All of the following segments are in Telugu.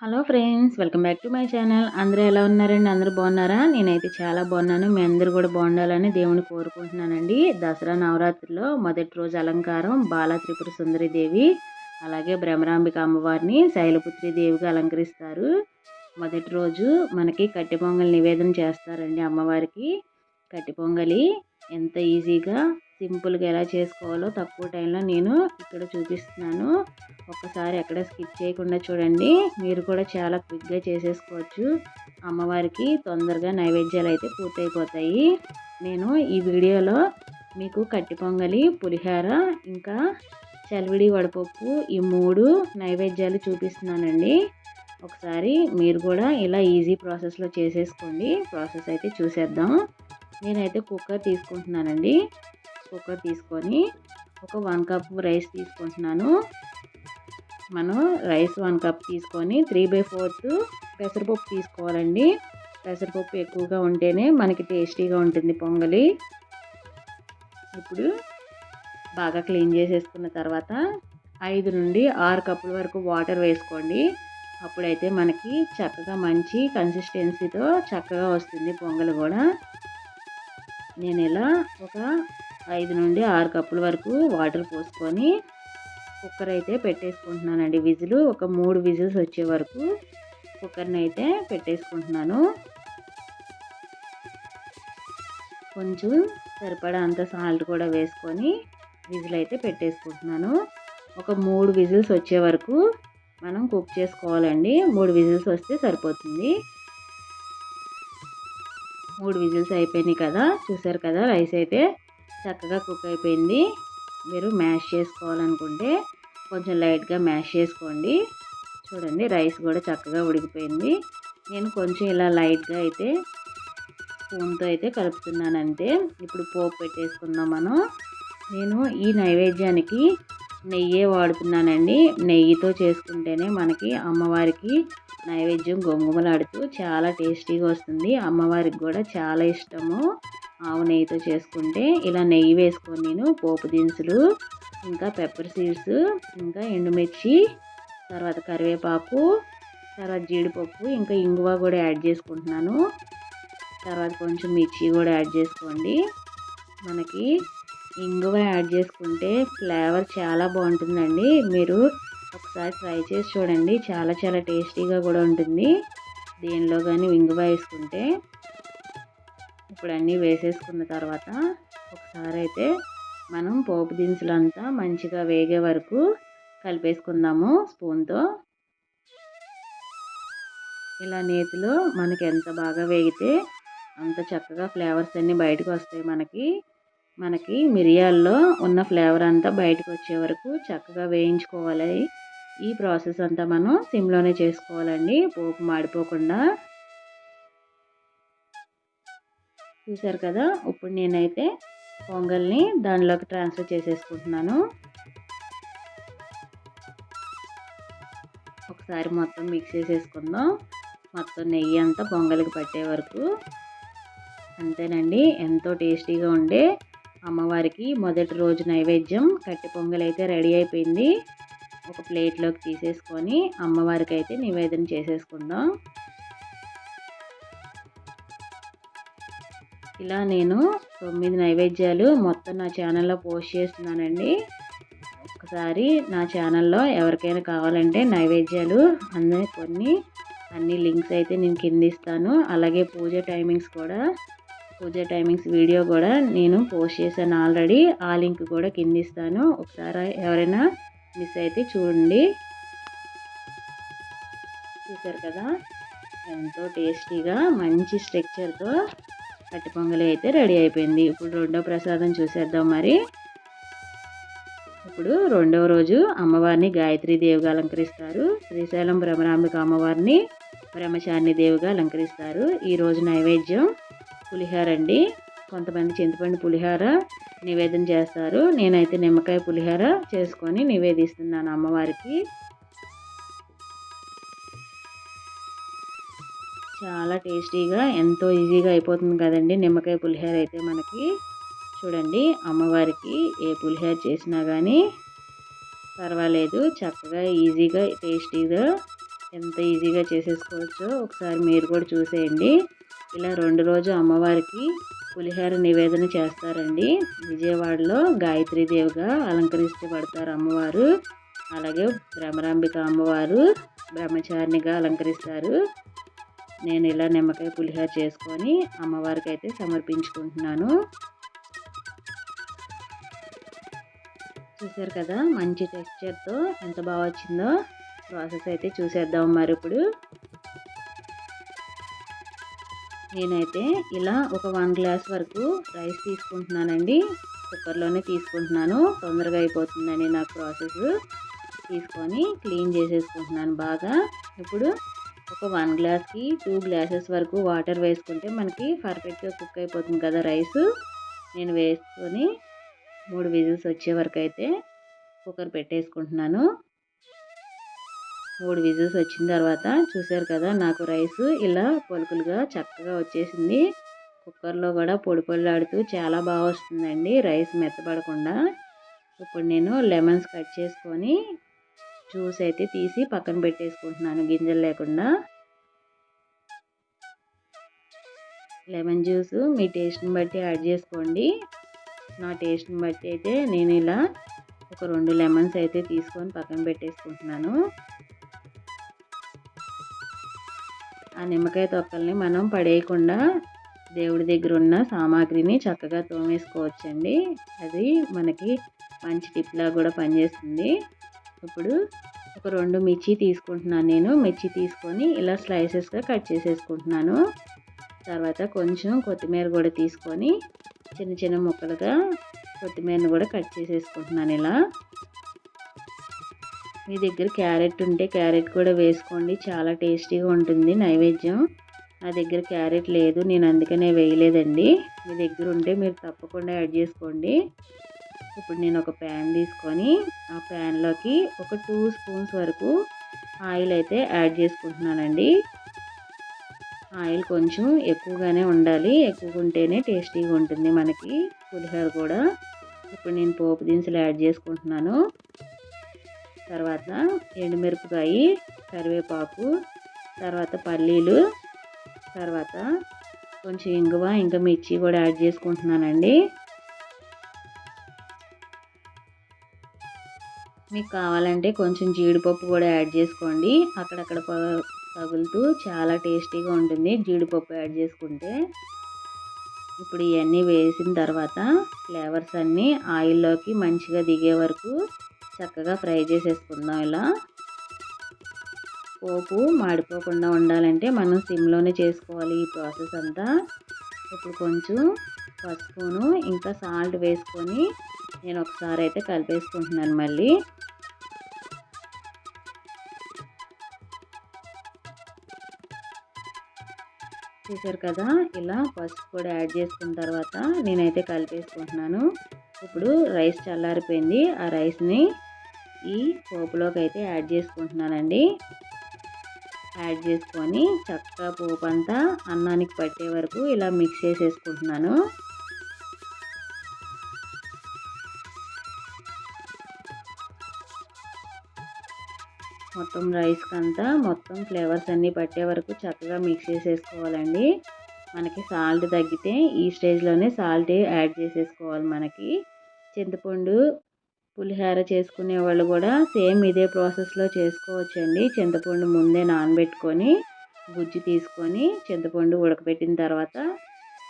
Hello friends, welcome back to my channel. అందరూ ఎలా ఉన్నారండి? అందరూ బాగున్నారా? నేనైతే చాలా బాగున్నాను. మీ అందరూ కూడా బాగుండాలని దేవుని కోరుకుంటున్నానండి. దసరా నవరాత్రిలో మొదటి రోజు అలంకారం బాలా త్రిపుర సుందరి దేవి, అలాగే భ్రమరాంబిక అమ్మవారిని శైలపుత్రి దేవిగా అలంకరిస్తారు. మొదటి రోజు మనకి కట్టె పొంగల్ నివేదన చేస్తారండి అమ్మవారికి. కట్టె పొంగలి ఎంత ఈజీగా సింపుల్గా ఎలా చేసుకోవాలో తక్కువ టైంలో నేను ఇక్కడ చూపిస్తున్నాను. ఒక్కసారి ఎక్కడ స్కిప్ చేయకుండా చూడండి. మీరు కూడా చాలా క్విక్గా చేసేసుకోవచ్చు. అమ్మవారికి తొందరగా నైవేద్యాలు అయితే పూర్తయిపోతాయి. నేను ఈ వీడియోలో మీకు కట్టి పొంగలి, పులిహోర, ఇంకా చలివిడి వడపప్పు ఈ 3 నైవేద్యాలు చూపిస్తున్నానండి. ఒకసారి మీరు కూడా ఇలా ఈజీ ప్రాసెస్లో చేసేసుకోండి. ప్రాసెస్ అయితే చూసేద్దాం. నేనైతే కుక్కర్ తీసుకుంటున్నానండి. కుక్కర్ తీసుకొని ఒక 1 కప్ రైస్ తీసుకుంటున్నాను. మనం రైస్ 1 కప్ తీసుకొని 3/4 పెసరపప్పు తీసుకోవాలండి. పెసరపప్పు ఎక్కువగా ఉంటేనే మనకి టేస్టీగా ఉంటుంది పొంగలి. ఇప్పుడు బాగా క్లీన్ చేసేసుకున్న తర్వాత 5 నుండి 6 కప్పుల వరకు వాటర్ వేసుకోండి. అప్పుడైతే మనకి చక్కగా మంచి కన్సిస్టెన్సీతో చక్కగా వస్తుంది పొంగలి కూడా. నేను ఇలా ఒక 5 నుండి 6 కప్పుల వరకు వాటర్ పోసుకొని కుక్కర్ అయితే పెట్టేసుకుంటున్నానండి. విజిల్ ఒక 3 విజిల్స్ వచ్చే వరకు కుక్కర్ని అయితే పెట్టేసుకుంటున్నాను. కొంచెం సరిపడా అంత సాల్ట్ కూడా వేసుకొని విజిల్ అయితే పెట్టేసుకుంటున్నాను. ఒక 3 విజిల్స్ వచ్చే వరకు మనం కుక్ చేసుకోవాలండి. 3 విజిల్స్ వస్తే సరిపోతుంది. 3 విజిల్స్ అయిపోయినాయి కదా, చూసారు కదా రైస్ అయితే చక్కగా కుక్ అయిపోయింది. మీరు మ్యాష్ చేసుకోవాలనుకుంటే కొంచెం లైట్గా మ్యాష్ చేసుకోండి. చూడండి రైస్ కూడా చక్కగా ఉడికిపోయింది. నేను కొంచెం ఇలా లైట్గా అయితే స్పూన్తో అయితే కలుపుతున్నాను అంతే. ఇప్పుడు పోపు పెట్టేసుకుందాం మనం. నేను ఈ నైవేద్యానికి నెయ్యే వాడుతున్నానండి. నెయ్యితో చేసుకుంటేనే మనకి అమ్మవారికి నైవేద్యం గుమగుమలాడుతూ చాలా టేస్టీగా వస్తుంది. అమ్మవారికి కూడా చాలా ఇష్టము ఆవు నెయ్యితో చేసుకుంటే. ఇలా నెయ్యి వేసుకొని నేను పోపు దినుసులు, ఇంకా పెప్పర్ సీడ్స్, ఇంకా ఎండుమిర్చి, తర్వాత కరివేపాకు, తర్వాత జీడిపప్పు, ఇంకా ఇంగువ కూడా యాడ్ చేసుకుంటున్నాను. తర్వాత కొంచెం మిర్చి కూడా యాడ్ చేసుకోండి. మనకి ఇంగువ యాడ్ చేసుకుంటే ఫ్లేవర్ చాలా బాగుంటుందండి. మీరు ఒకసారి ట్రై చేసి చూడండి. చాలా చాలా టేస్టీగా కూడా ఉంటుంది దేనిలో కానీ ఇంగువ వేసుకుంటే. ఇప్పుడు అన్నీ వేసేసుకున్న తర్వాత ఒకసారి అయితే మనం పోపు దినుసులంతా మంచిగా వేగే వరకు కలిపేసుకుందాము స్పూన్తో. ఇలా నేతిలో మనకి ఎంత బాగా వేగితే అంత చక్కగా ఫ్లేవర్స్ అన్నీ బయటకు వస్తాయి. మనకి మిరియాల్లో ఉన్న ఫ్లేవర్ అంతా బయటకు వచ్చే వరకు చక్కగా వేయించుకోవాలి. ఈ ప్రాసెస్ అంతా మనం సిమ్లోనే చేసుకోవాలండి, పోపు మాడిపోకుండా. చూసారు కదా, ఇప్పుడు నేనైతే పొంగల్ని దానిలోకి ట్రాన్స్ఫర్ చేసేసుకుంటున్నాను. ఒకసారి మొత్తం మిక్స్ చేసేసుకుందాం. మొత్తం నెయ్యి అంతా పొంగలికి పట్టే వరకు. అంతేనండి, ఎంతో టేస్టీగా ఉండే అమ్మవారికి మొదటి రోజు నైవేద్యం కట్టె పొంగల్ అయితే రెడీ అయిపోయింది. ఒక ప్లేట్లోకి తీసేసుకొని అమ్మవారికి అయితే నివేదన చేసేసుకుందాం. ఇలా నేను 9 నైవేద్యాలు మొత్తం నా ఛానల్లో పోస్ట్ చేస్తున్నానండి. ఒకసారి నా ఛానల్లో ఎవరికైనా కావాలంటే నైవేద్యాలు అన్ని లింక్స్ అయితే నేను కింద ఇస్తాను. అలాగే పూజ టైమింగ్స్ వీడియో కూడా నేను పోస్ట్ చేశాను ఆల్రెడీ. ఆ లింక్ కూడా కింద ఇస్తాను. ఒకసారి ఎవరైనా మిస్ అయితే చూడండి. చూసారు కదా, ఎంతో టేస్టీగా మంచి స్ట్రక్చర్తో కట్టి పొంగలి అయితే రెడీ అయిపోయింది. ఇప్పుడు రెండో ప్రసాదం చూసేద్దాం. మరి ఇప్పుడు రెండవ రోజు అమ్మవారిని గాయత్రీ దేవిగా అలంకరిస్తారు. శ్రీశైలం భ్రమరాంబిక అమ్మవారిని బ్రహ్మచారిణి దేవిగా అలంకరిస్తారు. ఈరోజు నైవేద్యం పులిహోర అండి. కొంతమంది చింతపండు పులిహోర నివేదన చేస్తారు. నేనైతే నిమ్మకాయ పులిహోర చేసుకొని నివేదిస్తున్నాను అమ్మవారికి. చాలా టేస్టీగా ఎంతో ఈజీగా అయిపోతుంది కదండి నిమ్మకాయ పులిహోర అయితే మనకి. చూడండి, అమ్మవారికి ఏ పులిహోర చేసినా కానీ పర్వాలేదు, చక్కగా ఈజీగా టేస్టీగా ఎంత ఈజీగా చేసేసుకోవచ్చో ఒకసారి మీరు కూడా చూసేయండి. ఇలా 2 రోజు అమ్మవారికి పులిహోర నివేదన చేస్తారండి. విజయవాడలో గాయత్రీదేవిగా అలంకరించబడతారు అమ్మవారు. అలాగే భ్రమరాంబిక అమ్మవారు బ్రహ్మచారిణిగా అలంకరిస్తారు. నేను ఇలా నిమ్మకాయ పులిహోర చేసుకొని అమ్మవారికి అయితే సమర్పించుకుంటున్నాను. చూసారు కదా మంచి టెక్స్చర్తో ఎంత బాగా వచ్చిందో. ప్రాసెస్ అయితే చూసేద్దాం. మరి ఇప్పుడు నేనైతే ఇలా ఒక 1 గ్లాస్ వరకు రైస్ తీసుకుంటున్నానండి. కుక్కర్లోనే తీసుకుంటున్నాను, తొందరగా అయిపోతుందని నాకు ప్రాసెస్. తీసుకొని క్లీన్ చేసేసుకుంటున్నాను బాగా. ఇప్పుడు ఒక 1 గ్లాస్కి 2 గ్లాసెస్ వరకు వాటర్ వేసుకుంటే మనకి పర్ఫెక్ట్గా కుక్ అయిపోతుంది కదా రైస్. నేను వేసుకొని 3 విజిల్స్ వచ్చే వరకు అయితే కుక్కర్ పెట్టేసుకుంటున్నాను. 3 విజిల్స్ వచ్చిన తర్వాత చూసారు కదా నాకు రైస్ ఇలా పొలుకులుగా చక్కగా వచ్చేసింది. కుక్కర్లో కూడా పొడి పొడిలాడుతూ చాలా బాగా వస్తుందండి రైస్ మెత్తపడకుండా. ఇప్పుడు నేను లెమన్స్ కట్ చేసుకొని జ్యూస్ అయితే తీసి పక్కన పెట్టేసుకుంటున్నాను గింజలు లేకుండా. లెమన్ జ్యూస్ మీ టేస్ట్ని బట్టి యాడ్ చేసుకోండి. నా టేస్ట్ని బట్టి అయితే నేను ఇలా ఒక 2 లెమన్స్ అయితే తీసుకొని పక్కన పెట్టేసుకుంటున్నాను. ఆ నిమ్మకాయ తొక్కల్ని మనం పడేయకుండా దేవుడి దగ్గర ఉన్న సామాగ్రిని చక్కగా తోమేసుకోవచ్చండి. అది మనకి మంచి టిప్లా కూడా పనిచేస్తుంది. ఇప్పుడు ఒక 2 మిర్చి తీసుకుంటున్నాను నేను. మిర్చి తీసుకొని ఇలా స్లైసెస్గా కట్ చేసేసుకుంటున్నాను. తర్వాత కొంచెం కొత్తిమీర కూడా తీసుకొని చిన్న చిన్న ముక్కలుగా కొత్తిమీరని కూడా కట్ చేసేసుకుంటున్నాను ఇలా. మీ దగ్గర క్యారెట్ ఉంటే క్యారెట్ కూడా వేసుకోండి, చాలా టేస్టీగా ఉంటుంది నైవేద్యం. నా దగ్గర క్యారెట్ లేదు, నేను అందుకనే వేయలేదండి. మీ దగ్గర ఉంటే మీరు తప్పకుండా యాడ్ చేసుకోండి. ఇప్పుడు నేను ఒక ప్యాన్ తీసుకొని ఆ ప్యాన్లోకి ఒక 2 స్పూన్స్ వరకు ఆయిల్ అయితే యాడ్ చేసుకుంటున్నానండి. ఆయిల్ కొంచెం ఎక్కువగానే ఉండాలి, ఎక్కువగా ఉంటేనే టేస్టీగా ఉంటుంది మనకి పులిహోర కూడా. ఇప్పుడు నేను పోపు దినుసులు యాడ్ చేసుకుంటున్నాను. తర్వాత ఎండుమిరపకాయ, కరివేపాకు, తర్వాత పల్లీలు, తర్వాత కొంచెం ఇంగువ, ఇంకా మిర్చి కూడా యాడ్ చేసుకుంటున్నానండి. మీకు కావాలంటే కొంచెం జీడిపప్పు కూడా యాడ్ చేసుకోండి. అక్కడక్కడ తగులుతూ చాలా టేస్టీగా ఉంటుంది జీడిపప్పు యాడ్ చేసుకుంటే. ఇప్పుడు ఇవన్నీ వేసిన తర్వాత ఫ్లేవర్స్ అన్నీ ఆయిల్లోకి మంచిగా దిగే వరకు చక్కగా ఫ్రై చేసేసుకుందాం. ఇలా పోపు మాడిపోకుండా ఉండాలంటే మనం సిమ్లోనే చేసుకోవాలి ఈ ప్రాసెస్ అంతా. ఇప్పుడు కొంచెం పసుపును ఇంకా సాల్ట్ వేసుకొని నేను ఒకసారి అయితే కలిపేసుకుంటున్నాను మళ్ళీ. చూసారు కదా ఇలా పసుపు కూడా యాడ్ చేసుకున్న తర్వాత నేనైతే కలిపేసుకుంటున్నాను. ఇప్పుడు రైస్ చల్లారిపోయింది. ఆ రైస్ని ఈ పోపులోకి అయితే యాడ్ చేసుకుంటున్నానండి. యాడ్ చేసుకొని చక్కగా పోపు అంతా అన్నానికి పట్టే వరకు ఇలా మిక్స్ చేసేసుకుంటున్నాను. మొత్తం రైస్కి అంతా మొత్తం ఫ్లేవర్స్ అన్నీ పట్టే వరకు చక్కగా మిక్స్ చేసేసుకోవాలండి. మనకి సాల్ట్ తగ్గితే ఈ స్టేజ్లోనే సాల్ట్ యాడ్ చేసేసుకోవాలి. మనకి చింతపండు పులిహోర చేసుకునే వాళ్ళు కూడా సేమ్ ఇదే ప్రాసెస్లో చేసుకోవచ్చండి. చింతపండు ముందే నానబెట్టుకొని గుజ్జు తీసుకొని చింతపండు ఉడకబెట్టిన తర్వాత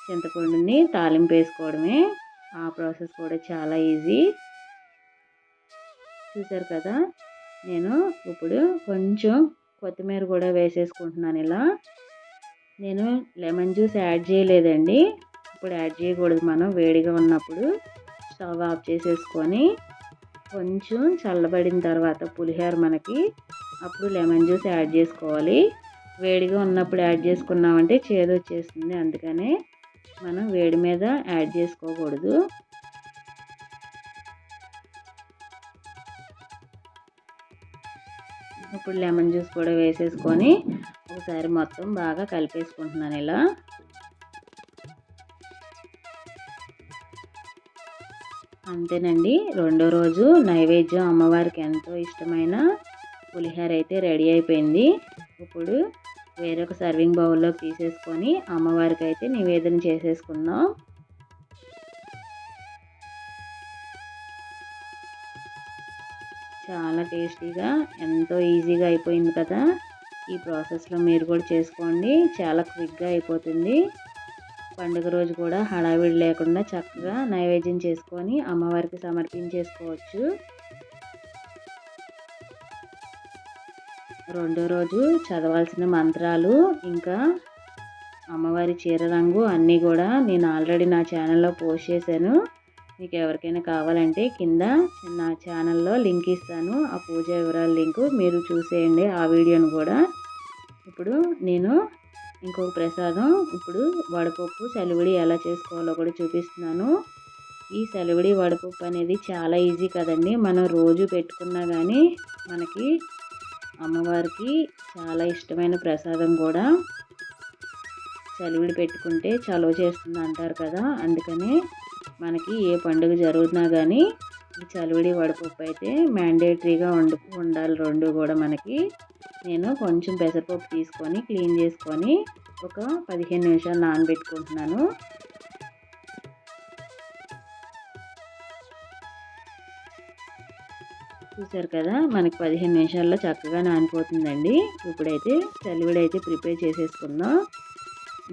చింతపండుని తాలింపు వేసుకోవడమే. ఆ ప్రాసెస్ కూడా చాలా ఈజీ. చూసారు కదా నేను ఇప్పుడు కొంచెం కొత్తిమీర కూడా వేసేసుకుంటున్నాను ఇలా. నేను లెమన్ జ్యూస్ యాడ్ చేయలేదండి. ఇప్పుడు యాడ్ చేయకూడదు, మనం వేడిగా ఉన్నప్పుడు స్టవ్ ఆఫ్ చేసేసుకొని కొంచెం చల్లబడిన తర్వాత పులిహోర మనకి అప్పుడు లెమన్ జ్యూస్ యాడ్ చేసుకోవాలి. వేడిగా ఉన్నప్పుడు యాడ్ చేసుకున్నామంటే చేదు వచ్చేస్తుంది, అందుకనే మనం వేడి మీద యాడ్ చేసుకోకూడదు. ఇప్పుడు లెమన్ జ్యూస్ కూడా వేసేసుకొని ఒకసారి మొత్తం బాగా కలిపేసుకుంటున్నాను ఇలా. అంతేనండి, రెండో రోజు నైవేద్యం అమ్మవారికి ఎంతో ఇష్టమైన పులిహోర అయితే రెడీ అయిపోయింది. ఇప్పుడు వేరొక సర్వింగ్ బౌల్లోకి తీసేసుకొని అమ్మవారికి అయితే నివేదన చేసేసుకుందాం. చాలా టేస్టీగా ఎంతో ఈజీగా అయిపోయింది కదా. ఈ ప్రాసెస్లో మీరు కూడా చేసుకోండి, చాలా క్విక్గా అయిపోతుంది. పండుగ రోజు కూడా హడావిడి లేకుండా చక్కగా నైవేద్యం చేసుకొని అమ్మవారికి సమర్పించేసుకోవచ్చు. రెండో రోజు చదవాల్సిన మంత్రాలు ఇంకా అమ్మవారి చీర రంగు అన్నీ కూడా నేను ఆల్రెడీ నా ఛానల్లో పోస్ట్ చేశాను. మీకు ఎవరికైనా కావాలంటే కింద నా ఛానల్లో లింక్ ఇస్తాను. ఆ పూజ వివరాల లింకు మీరు చూసేయండి ఆ వీడియోను కూడా. ఇప్పుడు నేను ఇంకొక ప్రసాదం ఇప్పుడు వడపప్పు సెలవిడి ఎలా చేసుకోవాలో కూడా చూపిస్తున్నాను. ఈ సెలవిడి వడపప్పు అనేది చాలా ఈజీ కదండి. మనం రోజు పెట్టుకున్నా కానీ మనకి అమ్మవారికి చాలా ఇష్టమైన ప్రసాదం కూడా. సెలవిడి పెట్టుకుంటే చలువ చేస్తుంది అంటారు కదా, అందుకని మనకి ఏ పండుగ జరుగుతున్నా కానీ ఈ చలివిడి వడపప్పు అయితే మ్యాండేటరీగా ఉండాలి రెండు కూడా మనకి. నేను కొంచెం పెసరపప్పు తీసుకొని క్లీన్ చేసుకొని ఒక 15 నిమిషాలు నానబెట్టుకుంటున్నాను. చూసారు కదా, మనకి 15 నిమిషాల్లో చక్కగా నానిపోతుందండి. ఇప్పుడైతే చలివిడి అయితే ప్రిపేర్ చేసేసుకుందాం.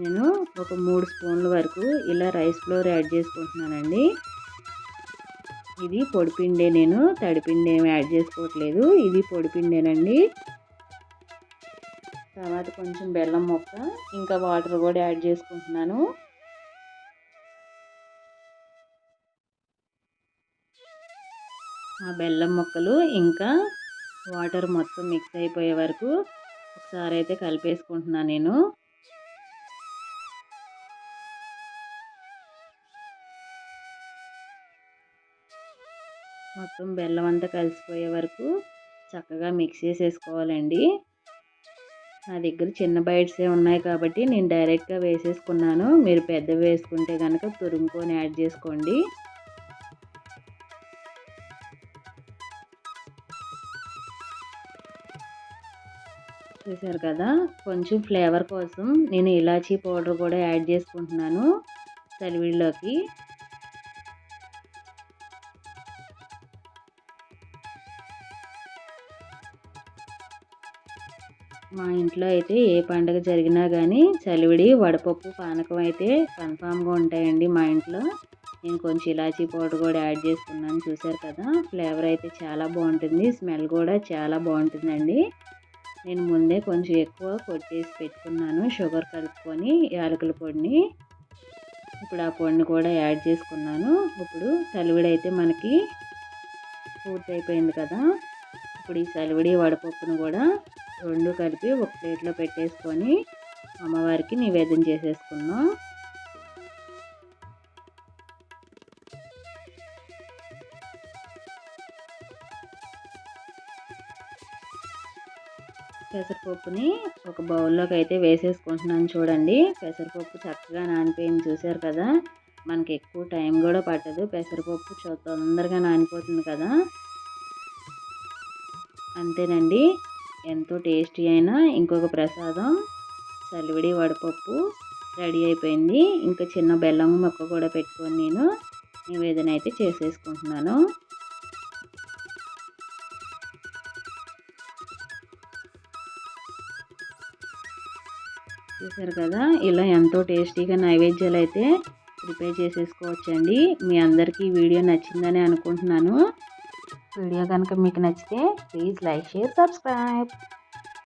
నేను ఒక 3 స్పూన్ల వరకు ఇలా రైస్ ఫ్లోర్ యాడ్ చేసుకుంటున్నానండి. ఇది పొడిపిండే, నేను తడిపిండి ఏమి యాడ్ చేసుకోవట్లేదు, ఇది పొడిపిండేనండి. తర్వాత కొంచెం బెల్లం ముక్క ఇంకా వాటర్ కూడా యాడ్ చేసుకుంటున్నాను. ఆ బెల్లం ముక్కలు ఇంకా వాటర్ మొత్తం మిక్స్ అయిపోయే వరకు ఒకసారి అయితే కలిపేసుకుంటున్నాను నేను. మొత్తం బెల్లం అంతా కలిసిపోయే వరకు చక్కగా మిక్స్ చేసేసుకోవాలండి. నా దగ్గర చిన్న బైట్సే ఉన్నాయి కాబట్టి నేను డైరెక్ట్గా వేసేసుకున్నాను. మీరు పెద్దవి వేసుకుంటే కనుక తురుముకొని యాడ్ చేసుకోండి. చూసారు కదా, కొంచెం ఫ్లేవర్ కోసం నేను ఇలాచీ పౌడర్ కూడా యాడ్ చేసుకుంటున్నాను చలివిడిలోకి. మా ఇంట్లో అయితే ఏ పండుగ జరిగినా కానీ చలివిడి వడపప్పు పానకం అయితే కన్ఫామ్గా ఉంటాయండి మా ఇంట్లో. నేను కొంచెం ఇలాచీ పౌడర్ కూడా యాడ్ చేసుకున్నాను. చూసారు కదా, ఫ్లేవర్ అయితే చాలా బాగుంటుంది, స్మెల్ కూడా చాలా బాగుంటుందండి. నేను ముందే కొంచెం ఎక్కువ కొట్టేసి పెట్టుకున్నాను షుగర్ కలుపుకొని యాలకుల పొడిని. ఇప్పుడు ఆ పొడిని కూడా యాడ్ చేసుకున్నాను. ఇప్పుడు చలివిడి అయితే మనకి పూర్తయిపోయింది కదా. ఇప్పుడు ఈ చలివిడి వడపప్పును కూడా రెండు కలిపి ఒక ప్లేట్లో పెట్టేసుకొని అమ్మవారికి నివేదన చేసేసుకున్నాం. పెసరపప్పుని ఒక బౌల్లోకి అయితే వేసేసుకుంటున్నాను. చూడండి, పెసరపప్పు చక్కగా నానిపోయింది. చూసారు కదా, మనకి ఎక్కువ టైం కూడా పట్టదు, పెసరపప్పు తొందరగా నానిపోతుంది కదా. అంతేనండి, ఎంతో టేస్టీ అయిన ఇంకొక ప్రసాదం చలివిడి వడపప్పు రెడీ అయిపోయింది. ఇంకా చిన్న బెల్లం మొక్క కూడా పెట్టుకొని నేను నివేదన అయితే చేసేసుకుంటున్నాను. చూసారు కదా, ఇలా ఎంతో టేస్టీగా నైవేద్యాలు అయితే ప్రిపేర్ చేసేసుకోవచ్చండి. మీ అందరికీ ఈ వీడియో నచ్చిందని అనుకుంటున్నాను. వీడియో కనుక మీకు నచ్చితే ప్లీజ్ లైక్, షేర్, సబ్స్క్రైబ్.